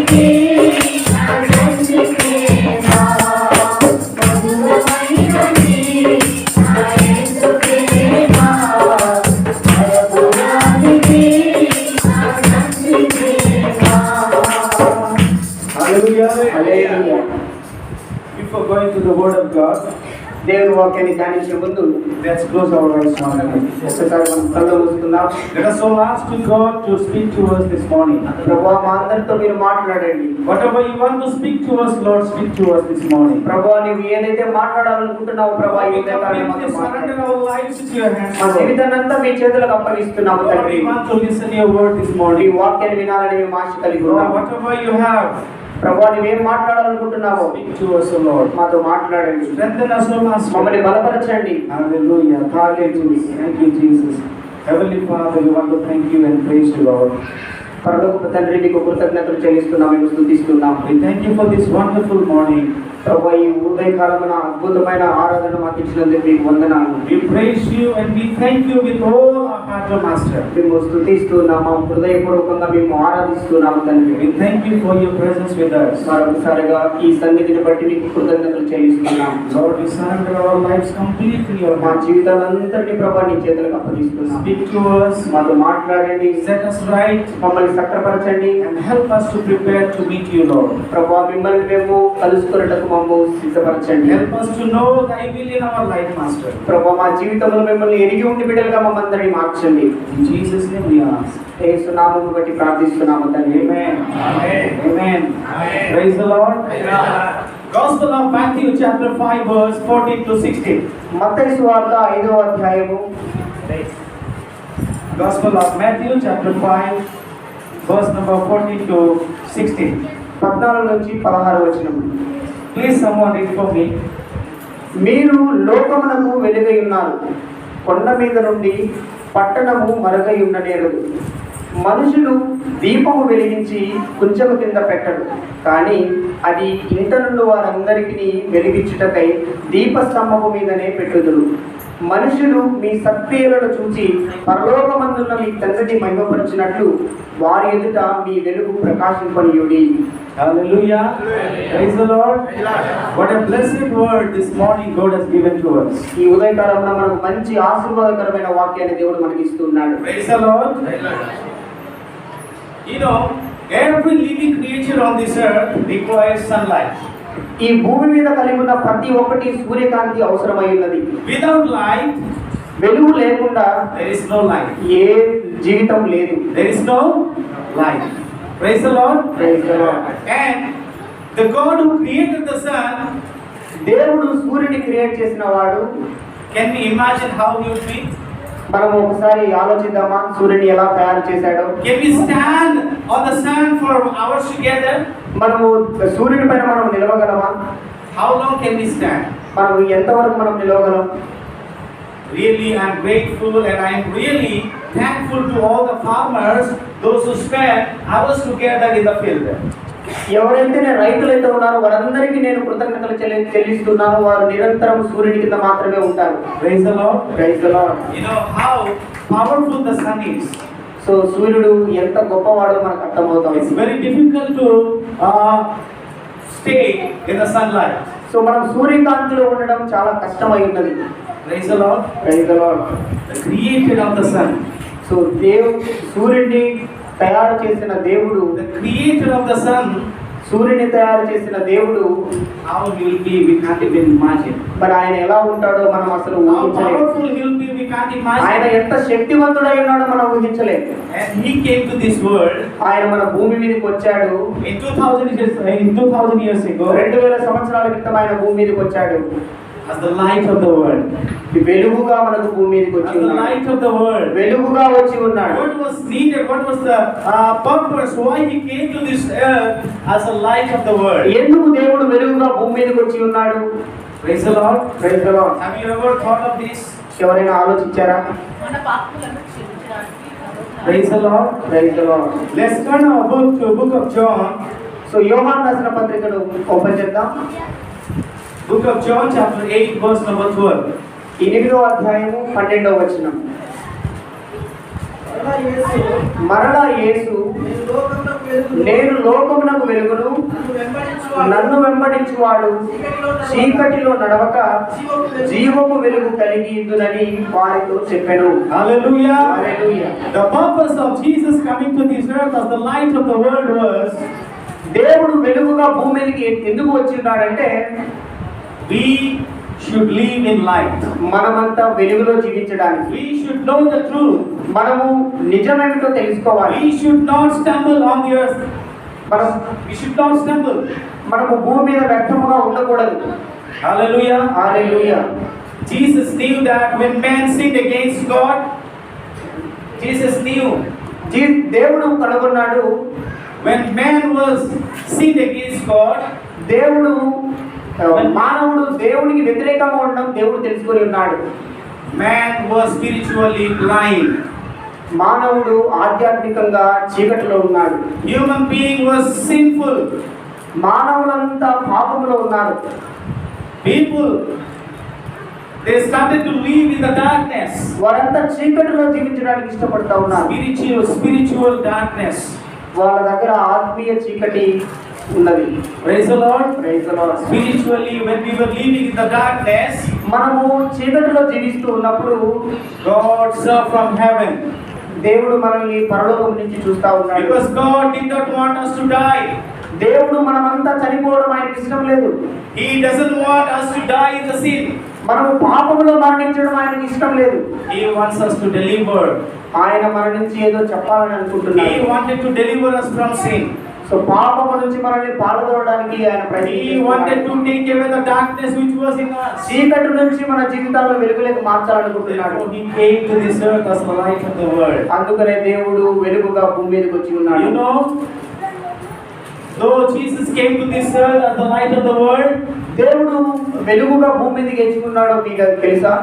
Before going to the Word of God, దేవుని వాక్యాన్ని ధ్యానించే ముందు let's close our eyes now. ఒకసారి మనం కళ్ళు మూసుకుందాం. Let us all ask to God to speak to us this morning. ప్రభువా మా అందరితో మీరు మాట్లాడండి. Whatever you want to speak to us, Lord, speak to us this morning. ప్రభువా నీవు ఏదైతే మాట్లాడాలనుకుంటున్నావో ప్రభువా ఈ ఉదయకాలం మాతో మాట్లాడండి. Our lives in your hands. మా జీవితాన్నంతా మీ చేతులకు అప్పగిస్తున్నాము తండ్రి. We want to listen your word this morning. ఈ వాక్యాన్ని వినాలని మేము ఆశ కలిగి ఉన్నాము. Whatever you have, ప్రభువా నీవేం మాట్లాడాలనుకుంటున్నావో మాతో మాట్లాడండి. మమ్మల్ని బలపరచండి. Hallelujah. Hallelujah. Thank you, Jesus. Heavenly Father, we want to thank you and praise you, Lord. పరలోకపు తండ్రి నీకు కృతజ్ఞతలు చెల్లిస్తున్నాము, మేము స్తుతిస్తున్నాము. We thank you for this wonderful morning. ప్రభువా ఈ ఉదయకాలమున అద్భుతమైన ఆరాధన మాకు ఇచ్చినందుకు మీకు వందనాలు. We praise you and we thank you with all our heart, Master. మేము స్తుతిస్తున్నాము, హృదయపూర్వకంగా మేము ఆరాధిస్తున్నాము తండ్రి. We thank you for your presence with us. మరొకసారిగా ఈ సన్నిధిని బట్టి మీకు కృతజ్ఞతలు చెల్లిస్తున్నాము. Lord, we surrender our lives completely your hands. మా జీవితాలంతటిని ప్రభువా నీ చేతులకు అప్పగిస్తున్నాము. Speak to us. మాతో మాట్లాడండి. Set us right. మమ్మల్ని సక్రపరచండి and help us to prepare to meet you, Lord. ప్రభువా మిమ్మల్ని మేము కలుసుకొనుటకు మమ్ము సిద్ధపరచండి. Help us to know thy will in our life, Master. ప్రభువా మా జీవితంలో మిమ్మల్ని ఎరిగి ఉండి బిడ్డలుగా మమ్మల్ని మార్చండి. In Jesus name we ask. యేసు నామమును బట్టి ప్రార్థిస్తున్నాము తండ్రి. Amen. Amen. Praise the Lord. Gospel of Matthew chapter 5 verse 14 to 16. మత్తయి సువార్త 5వ అధ్యాయము. Gospel of Matthew chapter 5 verse number 14 to 16. 14 నుంచి 16 వచనము. Please someone read for me. మీరు లోకమునకు వెలుగై ఉన్నారు. కొండ మీద నుండి పట్టణము మరుగై ఉండనేరదు. మనుషులు దీపము వెలిగించి కుంచెము కింద పెట్టరు, కానీ అది ఇంట నుండి వారందరికీ వెలిగించుటకై దీపస్తంభము మీదనే పెట్టుదురు. మనుషులు మీ సత్క్రియలను చూచి పరలోకమందున్న మీ తండ్రిని మహిమపరచినట్లు వారి ఎదుట మీ వెలుగు ప్రకాశింపనీయుడి. Hallelujah. Praise the Lord. What a blessed word this morning God has given to us. ఈ ఉదయకాలంలో మనకు మంచి ఆశీర్వాదకరమైన వాక్యాన్ని దేవుడు మనకి ఇస్తున్నాడు. Praise the Lord. You know, every living creature on this earth requires sunlight. ఈ భూమి మీద కలిగి ఉన్న ప్రతి ఒక్కటి సూర్యకాంతి అవసరమై ఉన్నది. Without light, వెలుగు లేకుండా there is no life. ఏ జీవితం లేదు. There is no life. Praise the Lord. Praise the Lord. And the God who created the sun, దేవుడు సూర్యుని క్రియేట్ చేసిన వాడు. Can we imagine how he would be? మనం ఒకసారి ఆలోచిద్దామా సూర్యుని ఎలా తయారు చేశాడో. Can we stand on the sun for hours together? మనము సూర్యుని పైన మనం నిలవగలమా? How long can we stand? మనం ఎంతవరకు మనం నిలవగలం? Really, I am grateful and I am really thankful to all the farmers, those who spend hours together in the field. ఎవరైతే రైతులైతే ఉన్నారో వారందరికీ నేను కృతజ్ఞతలు చెల్లిస్తున్నాను. వారు నిరంతరం సూర్యుని కింద మాత్రమే ఉంటారు. Praise the Lord. Praise the Lord. You know how powerful the sun is. So సూర్యుడు ఎంత గొప్పవాడో మనకు అర్థమవుతుంది. It's very difficult to stay in the sunlight. So మనం సూర్యకాంతిలో ఉండడం చాలా కష్టమై ఉన్నది. Praise the Lord. Praise the Lord. The creator of the sun. So సూర్యుడిని తయారు చేసిన దేవుడు, the creator of the sun, సూర్యుని తయారు చేసిన దేవుడు, how he will be we can't even imagine. మరి ఆయన ఎలా ఉంటాడో మనం అసలు ఊహించలేము. How powerful he will be we can't imagine. ఆయన ఎంత శక్తివంతుడై ఉన్నాడో మనం ఊహించలేము. And he came to this world. ఆయన మన భూమి మీదకి వచ్చాడు. In 2000 years ago. 2000 సంవత్సరాల క్రితం ఆయన భూమి మీదకి వచ్చాడు. As the light of the world. వెలుగుగా మనకు భూమి మీదకి వచ్చి ఉన్నాడు. The light of the world. వెలుగుగా వచ్చి ఉన్నాడు. What was needed? What was the purpose? Why he came to this earth as a light of the world? ఎందుకు దేవుడు వెలుగుగా భూమి మీదకి వచ్చి ఉన్నాడు? Praise the Lord. Praise the Lord. Have you ever thought of this? ఎవరైనా ఆలోచించారా? మన పాపములను క్షమించడానికి. Praise the Lord. Praise the Lord. Let's turn our book to book of John. So యోహాను రాసిన పత్రికను ఓపెన్ చేద్దాం. Book of John chapter 8 verse number 12. 8వ అధ్యాయము 12వ వచనం. మరలా యేసు నేను లోకమునకు వెలుగును, నన్ను వెంబడించువాడు చీకటిలో నడవక జీవము వెలుగు కలిగి ఉండునని వారితో చెప్పెను. Hallelujah. Hallelujah. The purpose of Jesus coming to this earth as the light of the world was, దేవుడు వెలుగుగా భూమి మీదకి ఎందుకు వచ్చిన్నాడంటే, we should live in light. మనమంతా వెలుగులో జీవించడానికి, We should know the truth. మనము నిజమేమిటో తెలుసుకోవాలి. We should not stumble on the earth. మనం We should not stumble. మనము భూమి మీద వ్యర్థముగా ఉండకూడదు. Hallelujah. Hallelujah. Jesus knew that when man sinned against God, Jesus knew దేవుడు కనుగొన్నాడు, when man was sinned against God, దేవుడు మానవుడు దేవునికి వ్యతిరేకంగా ఉండడం దేవుడు తెలుసుకొని ఉన్నాడు. man was spiritually blind. మానవుడు ఆధ్యాత్మికంగా చీకటిలో ఉన్నాడు. Human being was sinful. మానవులంతా పాపంలో ఉన్నారు. People, they started to live in the darkness. వారంతా చీకటిలో జీవించడానికి ఇష్టపడతా ఉన్నారు. Spiritual darkness. వాళ్ళ దగ్గర ఆత్మీయ చీకటి ఉన్నది. Praise the Lord. Praise the Lord. Spiritually, when we were living in the darkness, మనము చీకటిలో జీవిస్తూ ఉన్నప్పుడు God saw from heaven. దేవుడు మనల్ని పరలోకం నుంచి చూస్తా ఉన్నాడు. Because God did not want us to die. దేవుడు మనమంతా చనిపోవడం ఆయనకి ఇష్టం లేదు. He doesn't want us to die in the sin. మనము పాపంలో మరణించడం ఆయనకి ఇష్టం లేదు. He wants us to deliver. ఆయన మన నుంచి ఏదో చెప్పాలని He అనుకుంటున్నాడు. wanted to deliver us from sin. So పాపము నుంచి మనల్ని పాల్గొనడానికి ఆయన He wanted ప్రయత్నిస్తున్నాడు. to take away the darkness which was in us. చీకటి నుంచి మన జీవితాల్లో వెలుగులోకి మార్చాలనుకుంటున్నాడు. Therefore, He came to this earth as the light of the world. అందుకనే దేవుడు వెలుగుగా భూమి మీదకి వచ్చి ఉన్నాడు. You know, though Jesus came to this earth as the light of the world, దేవుడు వెలుగుగా భూమి మీదకి ఎంచుకున్నాడో మీకు అది తెలుసా?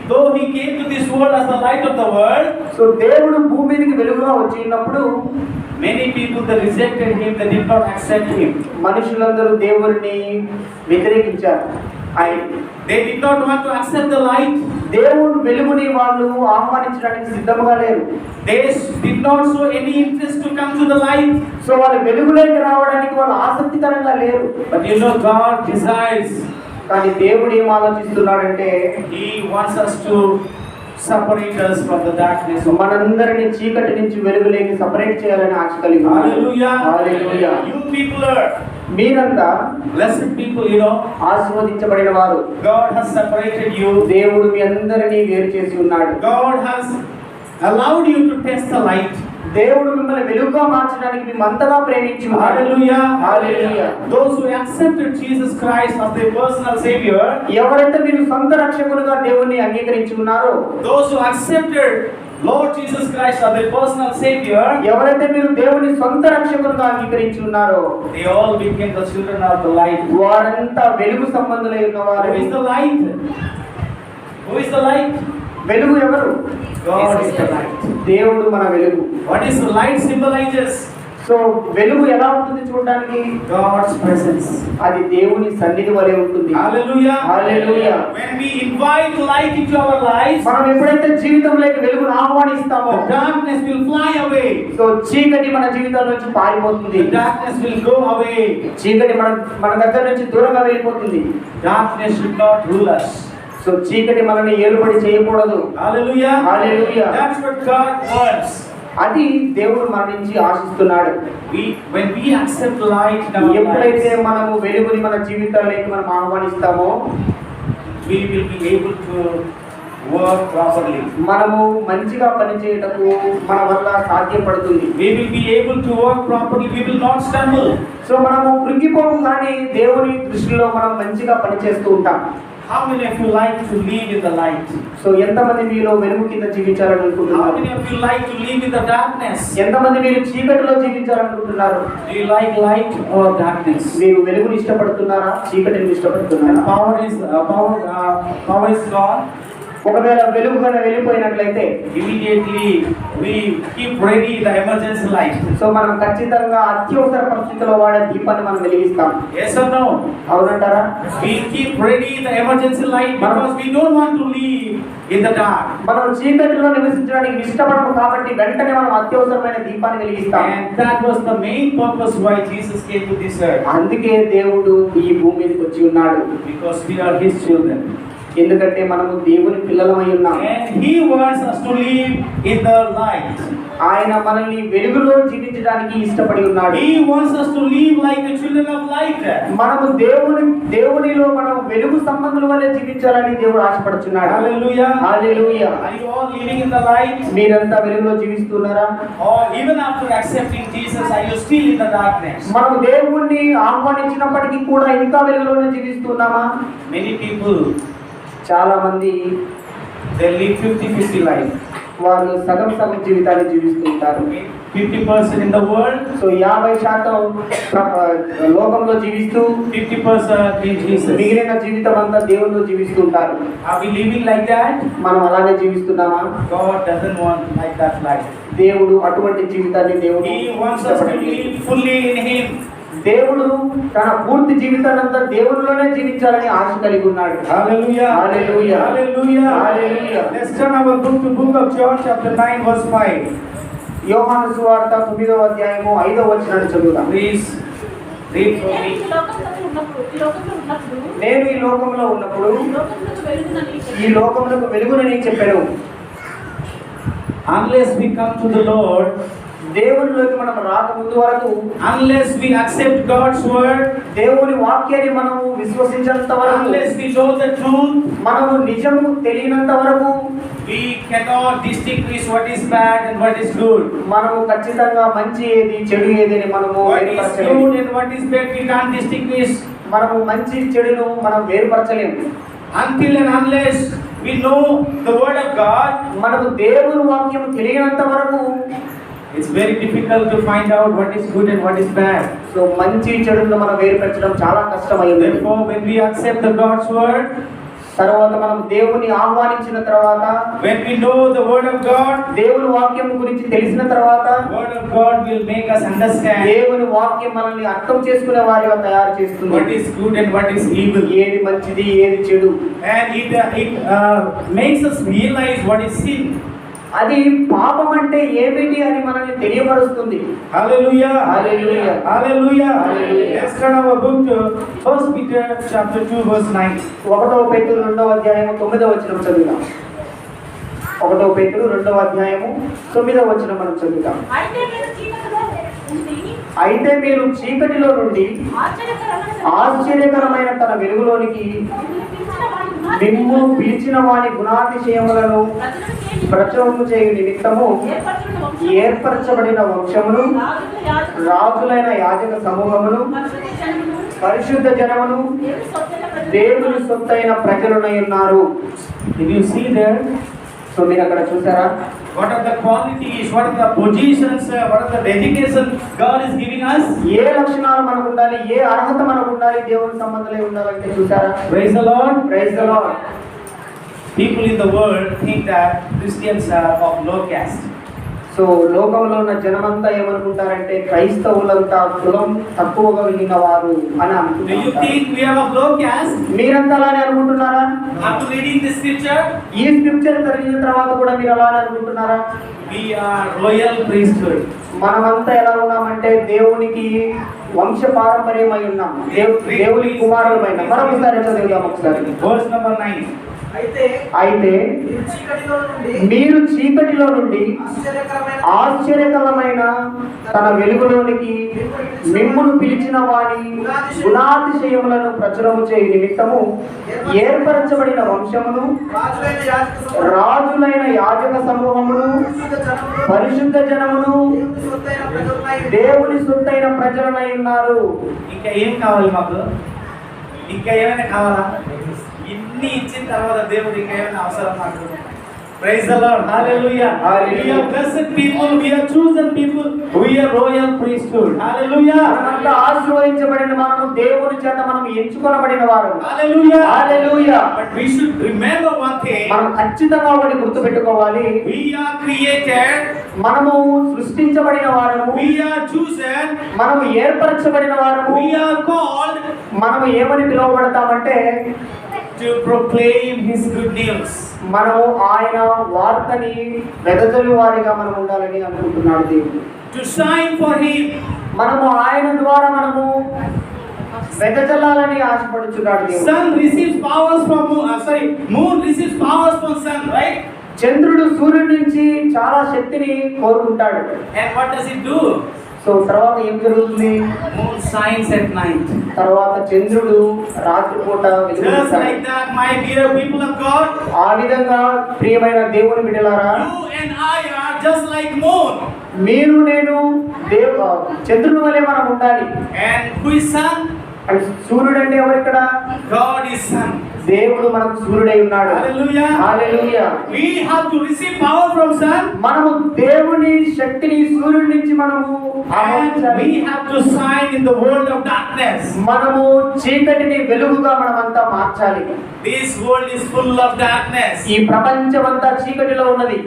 though He came to this world as the light of the world, so దేవుడు భూమి మీదకి వెలుగుగా వచ్చి ఉన్నప్పుడు many people that rejected Him, they did not accept Him. మనుషులందరూ దేవుడిని వ్యతిరేకించారు. They did not want to accept the light. దేవుడు వెలుగుని వాళ్ళు ఆహ్వానించడానికి సిద్ధంగా లేరు. They did not show any interest to come to the light. So వాళ్ళు వెలుగులోకి రావడానికి వాళ్ళు ఆసక్తికరంగా లేరు. But you know, God desires. కానీ దేవుడు ఏం ఆలోచిస్తున్నాడంటే, He wants us to separate us from the darkness. మనందరిని చీకటి నుంచి వెలుగులోకి సపరేట్ చేయాలని ఆశ కలిగి ఉన్నాడు. Hallelujah. Hallelujah. You people are మీరంతా blessed people, you know. ఆశీర్వదించబడిన వారు. God has separated you. దేవుడు మీ అందరినీ వేరు చేసి ఉన్నాడు. God has allowed you to taste the light. దేవుడు మిమ్మల్ని వెలుగుగా మార్చడానికి మిమ్మంతగా ప్రేమించి ఉన్నాడు. Hallelujah. Hallelujah. Those who accepted Jesus Christ as their personal Savior, ఎవరైతే మీరు సొంత రక్షకులుగా దేవుణ్ణి అంగీకరించి ఉన్నారో, those who accepted Lord Jesus Christ as their personal Savior, ఎవరైతే మీరు దేవుని సొంత రక్షకులుగా అంగీకరించి ఉన్నారో, they all became the children of the light. వారంతా వెలుగు సంబంధులై ఉన్నవారు. Who is the light? Who is the light? వెలుగు ఎవరు? God is the light. దేవుడు మన వెలుగు. What is the light symbolizes? So వెలుగు ఎలా ఉంటుంది చూడడానికి? God's presence. అది దేవుని సన్నిధి వలె ఉంటుంది. Hallelujah. Hallelujah. When we invite light into our lives, మనం ఎప్పుడైతే జీవితంలోకి వెలుగును ఆహ్వానిస్తామో, the darkness will fly away. So చీకటి మన జీవితాల నుంచి పారిపోతుంది. The darkness will go away. చీకటి మన దగ్గర నుంచి దూరంగా వెళ్ళిపోతుంది. Darkness should not rule us. So చీకటి మనల్ని ఏలుబడి చేయకూడదు. Hallelujah. Hallelujah. That's what God wants. అది దేవుడు మన నుంచి ఆశిస్తున్నాడు. When we accept light in our ఎప్పుడైతే lives, మనము వెలుగుని మన జీవితాల్లోకి మనం ఆహ్వానిస్తామో, we will be able to work properly. మనము మంచిగా పనిచేయటకు మన వల్ల సాధ్యపడుతుంది. We will be able to work properly. We will not stumble. So మనము కృంగిపోము, కానీ దేవుని దృష్టిలో మనం మంచిగా పనిచేస్తూ ఉంటాం. How many of you like to live in the light? So ఎంతమంది మీలో వెలుగు కింద జీవించాలని How అనుకుంటున్నారు? many of you like to live in the darkness? ఎంతమంది మీరు చీకటిలో జీవించాలనుకుంటున్నారు? Do you like light or darkness? మీరు వెలుగుని ఇష్టపడుతున్నారా, చీకటిని ఇష్టపడుతున్నారా? Power is gone. ఒకవేళ వెలుగుగా వెళ్ళిపోయినట్లయితే Immediately we keep ready the emergency light. So మనం ఖచ్చితంగా అత్యవసర పరిస్థితుల్లో వాడే దీపాన్ని మనం వెలిగిస్తాం. Yes or no? అవునంటారా? We keep ready the emergency light because we don't want to live in the dark. మనం చీకటిలో నివసించడానికి ఇష్టపడము కాబట్టి వెంటనే మనం అత్యవసరమైన దీపాన్ని వెలిగిస్తాం. And that was the main purpose why Jesus came to this earth. అందుకే దేవుడు ఈ భూమి మీదకి వచ్చి ఉన్నాడు. Because we are His children. ఎందుకంటే మనము దేవుని పిల్లలమై ఉన్నాం. And He wants us to live in the light. ఆయన మనల్ని వెలుగులో జీవించడానికి ఇష్టపడి ఉన్నాడు. He wants us to live like the children of light. మనము దేవునిలో మనం వెలుగు సంబంధుల వలె జీవించాలని దేవుడు ఆశపడుతున్నాడు. Hallelujah. Hallelujah. Are you all living in the light? మీరంతా వెలుగులో జీవిస్తున్నారా? Or even after accepting Jesus, are you still in the darkness? మనం దేవుణ్ణి ఆహ్వానించినప్పటికీ కూడా ఇంకా వెలుగులోనే జీవిస్తున్నామా? Many people, చాలా మంది they live 50-50 life. వారు సగం సగం జీవితాన్ని జీవిస్తుంటారు. 50% in the world, సో 50% లోకంలో జీవిస్తూ 50% in Jesus. మిగిలిన జీవితం అంతా దేవునిలో జీవిస్తుంటారు. Are we living like that? మనం అలానే జీవిస్తున్నామా? God doesn't want like that life. దేవుడు అటువంటి జీవితాన్ని దేవుడు He wants us to live fully in Him. దేవుడు తన పూర్తి జీవితానంతా దేవునిలోనే జీవించాలని ఆశ కలిగి ఉన్నాడు. Hallelujah. Hallelujah. Hallelujah. Hallelujah. Let's turn our book to book of John chapter 9 verse 5. యోహాను సువార్త 9వ అధ్యాయము 5వ వచనాన్ని చదువుదాం. Please read for me. నేను ఈ లోకంలో ఉన్నప్పుడు ఈ లోకములకు వెలుగునని చెప్పాను. Unless we come to the Lord, దేవునిలోకి మనం రాకముందు వరకు, unless we accept God's word, దేవుని వాక్యాన్ని మనము విశ్వసించేంత వరకు, unless we know the truth, మనము నిజము తెలియనంత వరకు we cannot distinguish what is bad and what is good. మనము ఖచ్చితంగా మంచి ఏది చెడు ఏది అని మనము What is వేరుపరచలేము. good and what is bad we can't distinguish మనము మంచి చెడును మనం వేరుపరచలేము. until and unless we know the word of God. మనకు దేవుని వాక్యం తెలియనంత వరకు It's very difficult to find out what is good and what is bad. So మంచి చెడును మనం వేరుపరచడం చాలా కష్టమైంది. Therefore, when we accept the God's word, తర్వాత మనం దేవుని ఆహ్వానించిన తర్వాత, when we know the word of God, దేవుని వాక్యం గురించి తెలిసిన తర్వాత, word of God will make us understand దేవుని వాక్యం మనల్ని అర్థం చేసుకునే వారిగా తయారు చేస్తుంది. what is good and what is evil. ఏది మంచిది ఏది చెడు. And it makes us realize what is sin. అది పాపం అంటే ఏమిటి అని మనల్ని తెలియపరుస్తుంది. Hallelujah. Hallelujah. Hallelujah. Hallelujah. Let's turn our book to 1 Peter chapter 2 verse 9. 1 పేతురు 2వ అధ్యాయము 9వ వచనం చదువుదాం. 1 పేతురు 2వ అధ్యాయము 9వ వచనం మనం చదువుదాం. అయితే మీరు చీకటిలో నుండి ఆశ్చర్యకరమైన తన వెలుగులోనికి మిమ్ము పిలిచిన వాని గుణాతిశయములను ప్రచురము చేయు నిమిత్తము ఏర్పరచబడిన వంశమును, రాజులైన యాజక సమూహమును, పరిశుద్ధ జనమును, దేవుని సొత్తైన ప్రజలునై ఉన్నారు. Did you see there? So మీరు అక్కడ చూసారా? What are the qualities, what are the positions, what are the dedication God is giving us? ఏ లక్షణాలు మనకు ఉండాలి, ఏ అర్హత మనకు ఉండాలి, దేవుని సంబంధాలే ఉండాలంటే చూసారా? Praise the Lord. Praise the Lord. People in the world think that Christians are of low caste. So లోకంలో ఉన్న జనమంతా ఏమనుకుంటారంటే క్రైస్తవులంతా కులం తక్కువగా వెళ్ళిన వారు అని Do you అనుకుంటారు. think we are of low caste? మీరంతా అలానే అనుకుంటున్నారా? After reading this scripture, ఈ స్క్రిప్చర్ చదివిన తర్వాత కూడా మీరు అలానే అనుకుంటున్నారా? we are royal priesthood. మనమంతా ఎలా ఉన్నామంటే దేవునికి వంశ పారంపర్యమై ఉన్నాం. దేవుని కుమారులమైన. మరొకసారి చదువుదాం ఒకసారి. Verse number 9. అయితే మీరు చీకటిలో నుండి ఆశ్చర్యకరమైన తన వెలుగులోనికి మిమ్మును పిలిచిన వాని గుణాతిశయములను ప్రచురము చేయు నిమిత్తము ఏర్పరచబడిన వంశమును, రాజులైన యాజక సమూహమును, పరిశుద్ధ జనమును, దేవుని సొత్తైన ప్రజలనై ఉన్నారు. ఇంకా ఏం కావాలి మాకు? ఇంకా ఏమైనా కావాలా? ఇన్ని ఇచ్చిన తర్వాత దేవుడు ఇంకా ఏమైనా అవసరం మాకు? Praise the Lord. Hallelujah. Hallelujah. We are blessed people. We are chosen people. We are royal priesthood. Hallelujah. మనమంతా ఆశీర్వదించబడిన మనము దేవుని చేత మనం ఎంచుకొనబడిన వారు. Hallelujah. Hallelujah. But we should remember one thing. మనం ఖచ్చితంగా ఒకటి గుర్తుపెట్టుకోవాలి. We are created. మనము సృష్టించబడిన వారము. We are chosen. మనము ఏర్పరచబడిన వారము. We are called. మనము ఏమని పిలువబడతామంటే To proclaim His good news. మనము ఆయన వార్తని వెదజల్లు వారిగా మనం ఉండాలని అనుకుంటున్నాడు దేవుడు. To shine for Him. మనము ఆయన ద్వారా మనము వెదజల్లాలని ఆశపడుచున్నాడు దేవుడు. Sun receives powers from moon. Moon receives powers from sun, right? చంద్రుడు సూర్యుడి నుంచి చాలా శక్తిని కోరుకుంటాడు. And what does it do? So తర్వాత ఏం జరుగుతుంది? Moon shines at night. తర్వాత చంద్రుడు రాత్రిపూట Just వెలుగునిస్తాడు. like that, my dear people of God, ఆ విధంగా ప్రియమైన దేవుని బిడ్డలారా, you and I are just like moon. మీరు నేను చంద్రుని వలె మనం ఉండాలి. And who is sun? అంటే సూర్యుడు అంటే ఎవరు ఇక్కడ? God is sun. దేవుడు మనకు సూర్యుడై ఉన్నాడు. Hallelujah. Hallelujah. We have to receive power from sun. మనము దేవుని శక్తిని సూర్యుడి నుంచి మనము And ఆహ్వానించాలి. we have to shine in the world of darkness. మనము చీకటిని వెలుగుగా మనమంతా మార్చాలి. This world is full of darkness. ఈ ప్రపంచమంతా చీకటిలో ఉన్నది.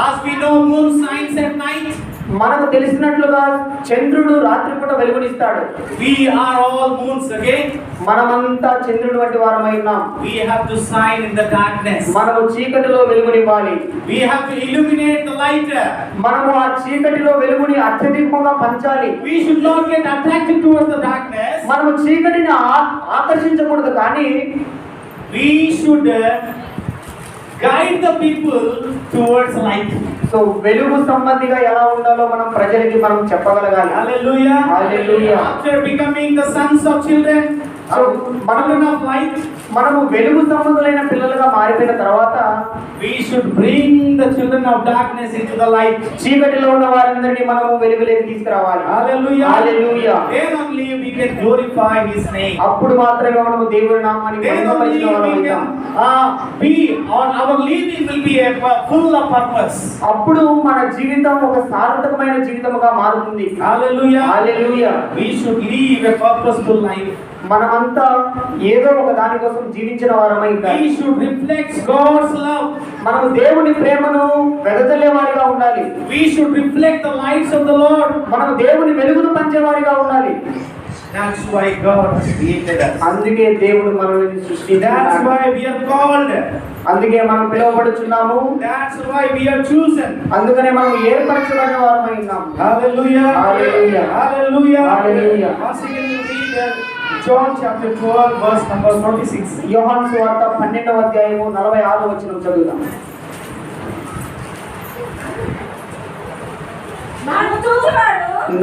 As we know, moon shines at night. మనకు తెలిసినట్లుగా చంద్రుడు రాత్రిపూట వెలుగునిస్తాడు. We are all moons again. మనమంతా చంద్రుడు వంటి వారమై ఉన్నాం. We have to shine in the darkness. మనము చీకటిలో వెలుగునివ్వాలి. We have to illuminate the light. మనము ఆ చీకటిలో వెలుగుని అత్యధికంగా పంచాలి. We should not get attracted towards the darkness. మనము చీకటిని ఆకర్షించకూడదు, కానీ We should guide the people towards light. So వెలుగు సంబంధిగా ఎలా ఉండాలో మనం ప్రజలకి మనం చెప్పగలగాలి. Hallelujah. Hallelujah. After becoming the sons of children, So, children of light, మనము వెలుగు సంబంధులైన పిల్లలుగా మారిపోయిన తర్వాత we should bring the children of darkness into the light. చీకటిలో ఉన్న వారందరినీ మనము వెలుగులోకి తీసుకురావాలి. Hallelujah. Hallelujah. Then only we can glorify His name. అప్పుడు మాత్రమే మనము దేవుని నామాన్ని Then only మహిమపరిచిన వారమై we ఉంటాం. can be, or our living will be full of purpose. అప్పుడు మన జీవితం ఒక సార్థకమైన జీవితముగా మారుతుంది. Hallelujah. Hallelujah. We should live a purposeful life. మనమంతా ఏదో ఒక దాని కోసం జీవించిన వారమై ఉండాలి. We should reflect God's love. మనము దేవుని ప్రేమను వెదజల్లే వారిగా ఉండాలి. We should reflect the lights of the Lord. మనము దేవుని వెలుగును పంచే వారిగా ఉండాలి. That's why God has created us. అందుకే దేవుడు మనల్ని That's సృష్టించాడు. why we are called. అందుకే మనం పిలువబడుచున్నాము. That's why we are chosen. అందుకనే మనం ఏర్పరచబడిన వారమై ఉన్నాము. Hallelujah. Hallelujah. Hallelujah. Hallelujah. Once again we read John chapter 12 verse number 46. యోహాను సువార్త 12వ అధ్యాయము 46వ వచనం చదువుదాం.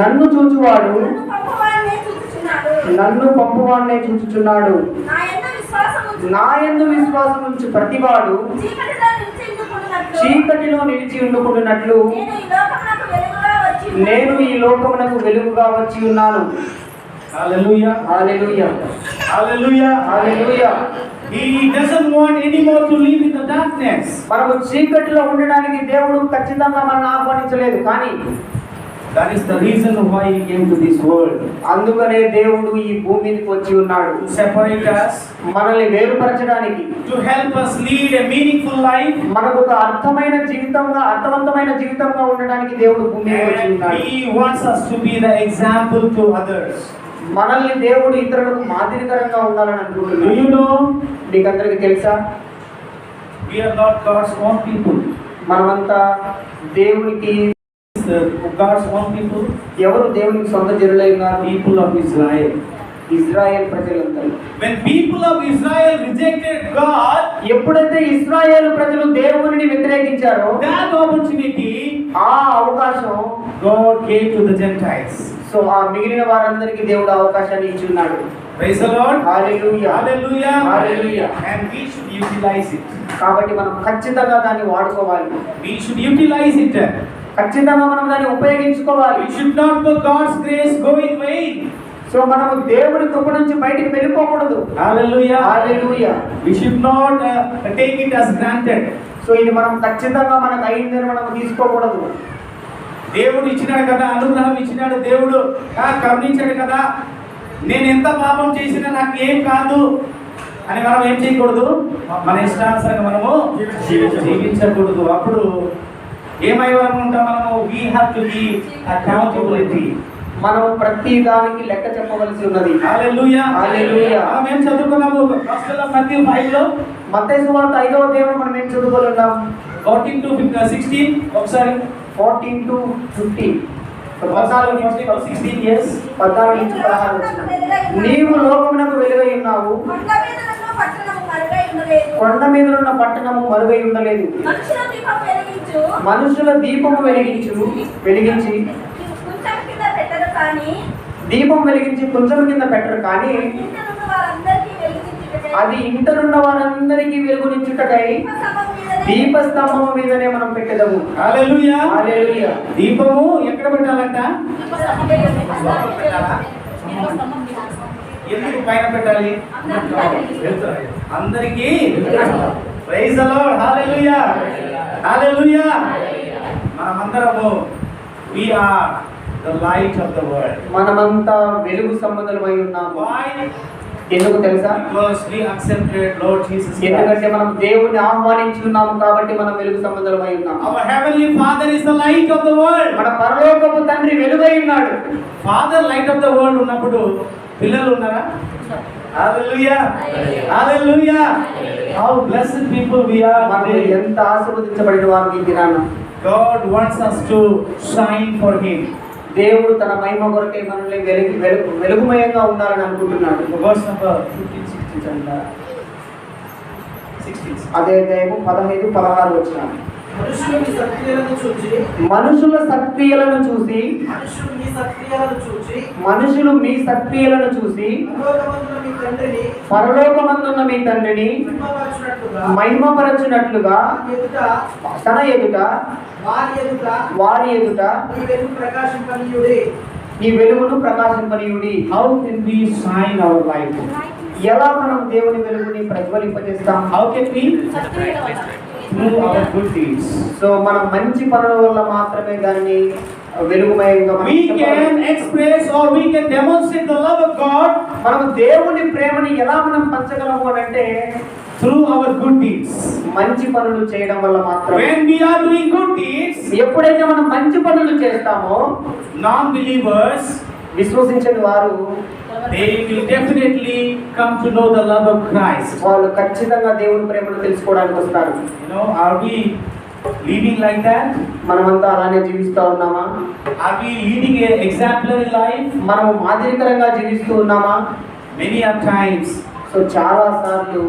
నన్ను చూచువాడు నన్ను పంపువాడినే చూచుచున్నాడు. నా యందు విశ్వాసం ఉంచు ప్రతివాడు చీకటిలో నిలిచి ఉండుకున్నట్లు నేను ఈ లోకమునకు వెలుగుగా వచ్చి ఉన్నాను. Hallelujah. Hallelujah. Hallelujah. Hallelujah. He doesn't want anymore to live in the darkness. మనము చీకటిలో ఉండడానికి దేవుడు ఖచ్చితంగా మనల్ని ఆహ్వానించలేదు, కానీ That is the reason why He came to this world. అందుకనే దేవుడు ఈ భూమి మీదకి వచ్చి ఉన్నాడు. To separate us, మనల్ని వేరుపరచడానికి, to help us lead a meaningful life. మనకు ఒక అర్థవంతమైన జీవితంగా ఉండడానికి దేవుడు భూమి మీదకి వచ్చి And ఉన్నాడు. He wants us to be the example to others. మనల్ని దేవుడు ఇతరులకు మాదిరికరంగా ఉండాలని Do అనుకుంటున్నాడు. you know? మీకు అందరికీ తెలుసా? We are not God's own people. మనమంతా దేవునికి God's own people, ఎవరు దేవునికి సొంత జనులై ఉన్నారు? people of Israel. ఇజ్రాయెల్ ప్రజలందరూ. When people of Israel rejected God, ఎప్పుడైతే ఇశ్రాయేలు ప్రజలు దేవునిని వ్యతిరేకించారో that opportunity ఆ అవకాశం God gave to the Gentiles. So ఆ మిగిలిన వారందరికీ దేవుడు అవకాశాన్ని ఇచ్చి ఉన్నాడు. Praise the Lord. Hallelujah. Hallelujah. Hallelujah. And we should utilize it. కాబట్టి మనం ఖచ్చితంగా దాన్ని వాడుకోవాలి. We should utilize it. ఖచ్చితంగా మనం దాన్ని ఉపయోగించుకోవాలి. We should not let God's grace go in vain. So మనము దేవుడి కృప నుంచి బయటికి వెళ్ళిపోకూడదు. Hallelujah. Hallelujah. We should not take it as granted. So ఇది మనం ఖచ్చితంగా మనకు అయిందని మనం తీసుకోకూడదు. దేవుడు ఇచ్చినాడు కదా, అనుగ్రహం ఇచ్చినాడు దేవుడు, కరుణించాడు కదా, నేను ఎంత పాపం చేసినా నాకు ఏం కాదు అని మనం ఏం చేయకూడదు, మన ఇష్టానుసారంగా మనము జీవించకూడదు. అప్పుడు ఏమై ఉంటాం మనము, we have to be accountability. మనం ప్రతి దానికి లెక్క చెప్పవలసి ఉన్నది. హల్లెలూయా హల్లెలూయా. మనం ఏం చదువుకున్నాము మత్తయి 5లో, మత్తయి సువార్త 5వ అధ్యాయం మనం ఏం చదువుకున్నాం? 14 to 16 ఒకసారి 14 to 15. 14 నుంచి 16 years 14 నుంచి 16 వచ్చిన. నీవు లోకమునకు వెలుగై ఉన్నావు, కొండ మీద ఉన్న పట్టణము మరుగై ఉండలేదు. మనుషుల దీపము వెలిగించి దీపం వెలిగించి కొంచెం కింద పెట్టరు, కానీ అది ఇంటనున్న వారందరికీ వెలుగునిచ్చుటకై దీపస్తంభము మీదనే మనం పెట్టదము. హల్లెలూయా. హల్లెలూయా. దీపము ఎక్కడ పెట్టాలంట? ఎందుకు పైన పెట్టాలి? అందరికీ. Praise the lord. Hallelujah. Hallelujah. మనమందరము we are the light of the world. మనమంతా వెలుగు సంబంధమై ఉన్నాము. Why? ఎందుకు తెలుసా? Because we accepted Lord Jesus Christ. ఎందుకంటే మనం దేవుని ఆహ్వానించున్నాము కాబట్టి మనం వెలుగు సంబంధమై ఉన్నాము. Our heavenly Father is the light of the world. మన పరలోకపు తండ్రి వెలుగై ఉన్నాడు. Father light of the world ఉన్నప్పుడు పిల్లలు ఉన్నారా? Hallelujah. Hallelujah. How blessed people we are. మనం ఎంత ఆశీర్వదించబడిన వారు ఈ దినాన. God wants us to shine for him. దేవుడు తన మహిమ కొరకై మనల్ని వెలుగుమయంగా ఉండాలని అనుకుంటున్నాడు. Verse number 15, 16 అంటారా? 16. అదే అధ్యాయము 15, 16 వచ్చిన. మనుషుల సక్రియలను చూచి మనుషులు మీ సక్రియలను చూసి పరలోకమందున్న మీ తండ్రిని మహిమపరచునట్లుగా తన ఎదుట వారి ఎదుట ఈ వెలుగును ప్రకాశింపనీయుడి. How can we shine our light? ఎలా మనం దేవుని వెలుగుని ప్రజ్వలింపజేస్తాం? How can we? Through our good deeds. So మనం మంచి పనుల వల్ల మాత్రమే దానిని వెలుగుమయంగా We can express or we can demonstrate the love of God. మనం దేవుని ప్రేమని ఎలా మనం పంచగలము అని అంటే Through our good deeds. మంచి పనులు చేయడం వల్ల మాత్రమే. When we are doing good deeds, ఎప్పుడైతే మనం మంచి పనులు చేస్తామో non-believers, విశ్వసించని వారు they will definitely come to know the love of Christ. వాళ్ళు ఖచ్చితంగా దేవుని ప్రేమను తెలుసుకోవడానికి వస్తారు. You know, are we living like that? మనమంతా అలానే జీవిస్తూ ఉన్నామా? Are we leading an exemplary life? మనము మాదిరికరంగా జీవిస్తూ ఉన్నామా? Many a times సో చాలా సార్లు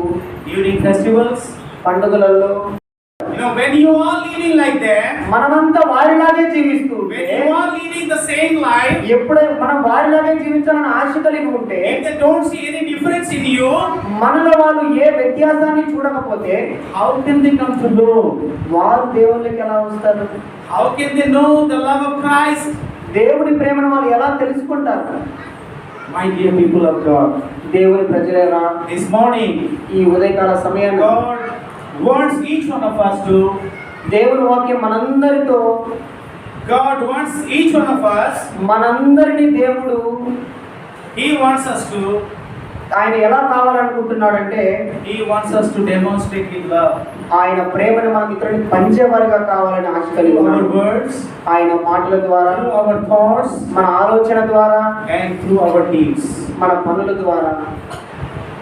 during festivals, పండుగలలో you know, when you are living like that, మనమంతా వారిలాగే జీవిస్తూ ఉంటే, when you are leading the same life, ఎప్పుడైతే మనం వారిలాగే జీవించాలని ఆశ కలిగి ఉంటే, if they don't see any difference in you, మనలో వాళ్ళు ఏ వ్యత్యాసాన్ని చూడకపోతే how can they come to know? వారు దేవుళ్ళకి ఎలా వస్తారు? How can they know the love of Christ? దేవుని ప్రేమను వాళ్ళు ఎలా తెలుసుకుంటారు? My dear people of God, దేవుని ప్రజలేరా, this morning ఈ ఉదయకాల సమయాన్ని God wants each one of us to, దేవుని వాక్యం మనందరితో, God wants each one of us, మనందరినీ దేవుడు He wants us to, ఆయన ఎలా కావాలనుకుంటున్నాడంటే He wants us to demonstrate His love ఆయన ప్రేమను మనం ఇతరులకు పంచేవారుగా కావాలని ఆశ కలిగి through our ఉన్నాడు. words, ఆయన మాటల ద్వారా, through our thoughts, మన ఆలోచన ద్వారా, and through our deeds. మన పనుల ద్వారా.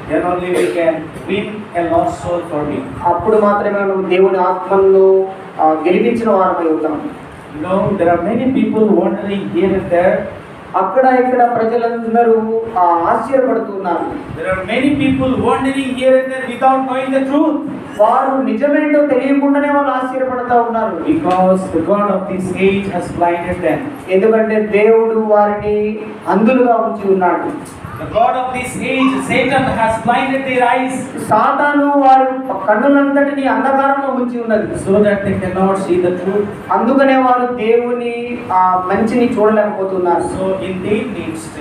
Then only we can win a lost soul for Him. అప్పుడు మాత్రమే మనం దేవుని ఆత్మను గెలిపించిన వారమై ఉంటాం. You know, there are many people wandering here and there. అక్కడ ఇక్కడ ప్రజలందరూ ఆశ్చర్యపడుతున్నారు. There are many people wandering here and there without knowing the truth. వారు నిజమేంటో తెలియకుండానే వాళ్ళు ఆశ్చర్యపడుతూ ఉన్నారు. Because the God of this age has blinded them. ఎందుకంటే దేవుడు వారిని అంధులుగా ఉంచి ఉన్నాడు. The God of this age, Satan, has blinded their eyes సాతాను వారి కన్నులంతటిని అంధకారంలో ఉంచి ఉన్నది. so that they cannot see the truth. అందుకనే వారు దేవుని మంచిని చూడలేకపోతున్నారు. So in their midst,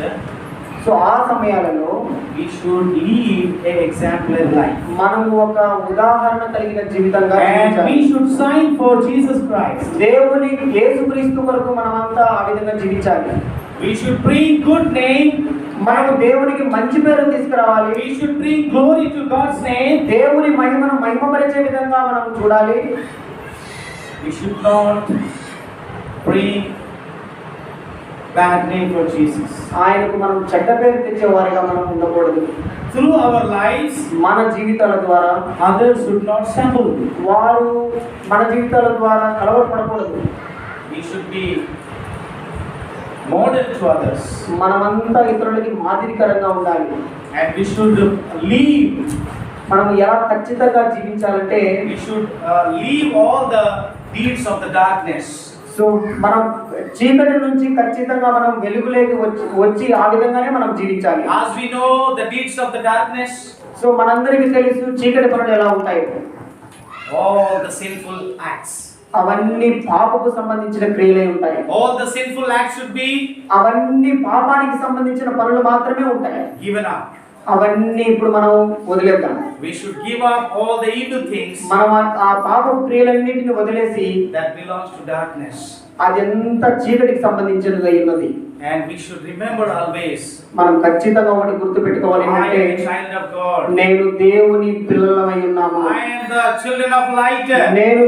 so ఆ సమయాలలో we should lead an exemplary life. మనము ఒక ఉదాహరణ కలిగిన జీవితంగా And జీవించాలి. we should sign for Jesus Christ. దేవుని యేసుక్రీస్తు కొరకు మనమంతా ఆ విధంగా జీవించాలి. We should bring good name. మనము దేవునికి మంచి పేరు తీసుకురావాలి. We should bring glory to God's name. దేవుని మహిమను మహిమపరిచే విధంగా మనం చూడాలి. We should not bring bad name for Jesus. ఆయనకు మనం చెడ్డ పేరు తెచ్చేవారిగా మనం ఉండకూడదు. Through our lives, మన జీవితాల ద్వారా others should not stumble. వారు మన జీవితాల ద్వారా కలవరపడకూడదు. We should be model to others. మనమంతా ఇతరులకి మాదిరికరంగా ఉండాలి. And we should leave. మనం ఎలా ఖచ్చితంగా జీవించాలంటే We should leave all the deeds of the darkness. So మనం చీకటి నుంచి ఖచ్చితంగా మనం వెలుగులోకి వచ్చి ఆ విధంగానే మనం జీవించాలి. As we know the deeds of the darkness, so మనందరికీ తెలుసు చీకటి పనులు ఎలా ఉంటాయి. all the sinful acts. అవన్నీ పాపకు సంబంధించిన క్రియలే ఉంటాయి. All the sinful acts should be అవన్నీ పాపానికి సంబంధించిన పనులు మాత్రమే ఉంటాయి. given up. అవన్నీ ఇప్పుడు మనం వదిలేద్దాం. We should give up all the evil things మనం ఆ పాపపు క్రియలన్నిటిని వదిలేసి that belongs to darkness. అదంతా చీకటికి సంబంధించినది అయి ఉన్నది. And we should remember always, మనం ఖచ్చితంగా ఒకటి గుర్తు పెట్టుకోవాలి I am ఏంటంటే a child of God. నేను దేవుని పిల్లలమై ఉన్నాము. I am the children of light. నేను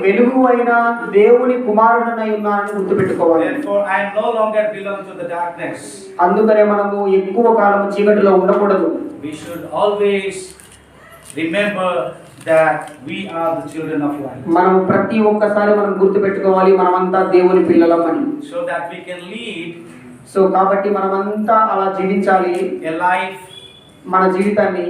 వెలుగు అయిన దేవుని కుమారుడనై ఉన్నానని గుర్తు పెట్టుకోవాలి. Therefore, I am no longer belong to the darkness. అందుకనే మనము ఎక్కువ కాలం చీకటిలో ఉండకూడదు. We should always remember that we are the children of light. మనం ప్రతి ఒక్కసారి మనం గుర్తు పెట్టుకోవాలి మనమంతా దేవుని పిల్లలమని. So that we can lead so కాబట్టి మనమంతా అలా జీవించాలి. a life మన జీవితాన్ని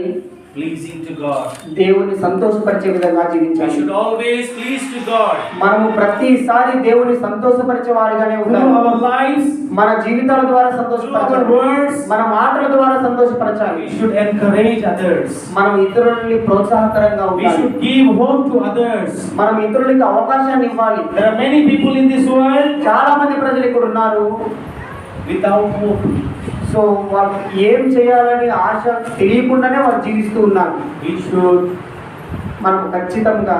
pleasing to God. దేవుని సంతోషపరిచే విధంగా We జీవించాలి. should always please to God. మనము ప్రతిసారి దేవుని సంతోషపరిచే వారిగానే Through ఉండాలి. our lives, మన జీవితాల ద్వారా through our సంతోషపరచాలి. words, మన మాటల ద్వారా సంతోషపరచాలి. we should encourage others. మనం ఇతరులని ప్రోత్సాహకరంగా We ఉండాలి. should give hope to others. మనం ఇతరులకి అవకాశాన్ని ఇవ్వాలి. There are many people in this world చాలా మంది ప్రజలు ఇక్కడ ఉన్నారు. without hope. సో వాళ్ళు ఏం చేయాలని ఆశ తెలియకుండానే వాళ్ళు జీవిస్తూ ఉన్నారు. We should మనం ఖచ్చితంగా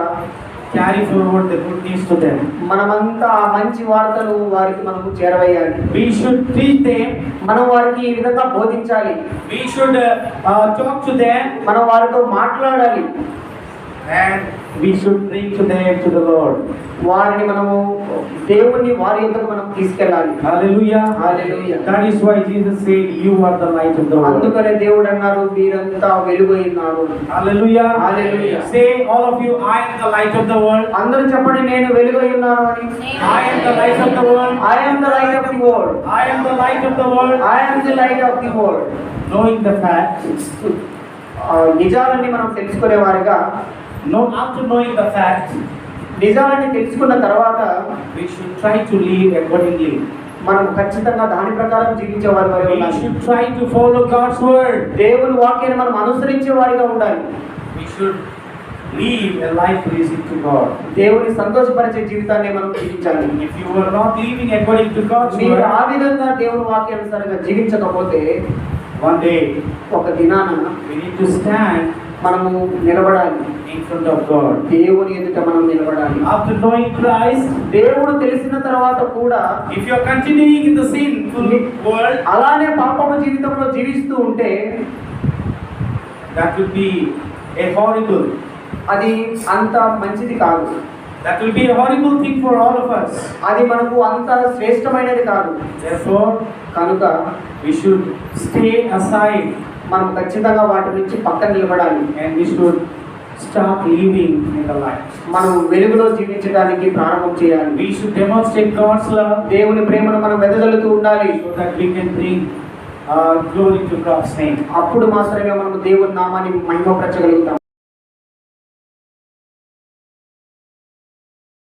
carry forward the good news to them. మనమంతా ఆ మంచి వార్తలు వారికి మనము చేరవేయాలి. We should teach them. మనం వారికి ఈ విధంగా బోధించాలి. We should talk to them, మనం వారితో మాట్లాడాలి. and we should bring to them to the Lord. వారిని మనము దేవుని వారి యొద్దకు మనం తీసుకెళ్ళాలి. Hallelujah. Hallelujah. That is why Jesus said, "You are the light of the world." అందుకనే దేవుడు అన్నారు మీరంతా వెలుగై ఉన్నారు. Hallelujah. Hallelujah. Say, all of you, I am the light of the world. అందరూ చెప్పండి నేను వెలుగై ఉన్నాను అని. I am the light of the world. I am the light of the world. I am the light of the world. I am the light of the world. Knowing the fact, నిజాలన్నీ మనం తెలుసుకునే వారిగా after knowing the fact, నిజాలని తెలుసుకున్న తర్వాత we should try to live accordingly. మనం ఖచ్చితంగా దాని ప్రకారం జీవించే వారి వలె We ఉండాలి. should try to follow God's word. దేవుని వాక్యాన్ని మనం అనుసరించే వారిగా ఉండాలి. We should live a life pleasing to God. దేవుని సంతోషపరిచే జీవితాన్ని మనం జీవించాలి. If you are not living according to God's మీరు word, ఆ విధంగా దేవుని వాక్యానుసారంగా జీవించకపోతే one day ఒక దినాన we need to stand మనము నిలబడాలి. in front of God. దేవుని ఎదుట మనం నిలబడాలి. After knowing Christ, దేవుడు తెలిసిన తర్వాత కూడా if you are continuing in the sinful world, అలానే పాపము జీవితంలో జీవిస్తూ ఉంటే that will be a horrible. అది అంత మంచిది కాదు. That will be a horrible thing for all of us. అది మనకు అంత శ్రేష్టమైనది కాదు. Therefore, కనుక we should stay aside మనం ఖచ్చితంగా వాటి నుంచి పక్కన నిలబడాలి. and we should start living in the light. మనం వెలుగులో జీవించడానికి ప్రారంభం చేయాలి. We should demonstrate God's love దేవుని ప్రేమను మనం వెదజల్లుతూ ఉండాలి. so that we can bring glory to God's name. అప్పుడు మాత్రమే మనం దేవుని నామాన్ని మహిమపరచగలుగుతాం.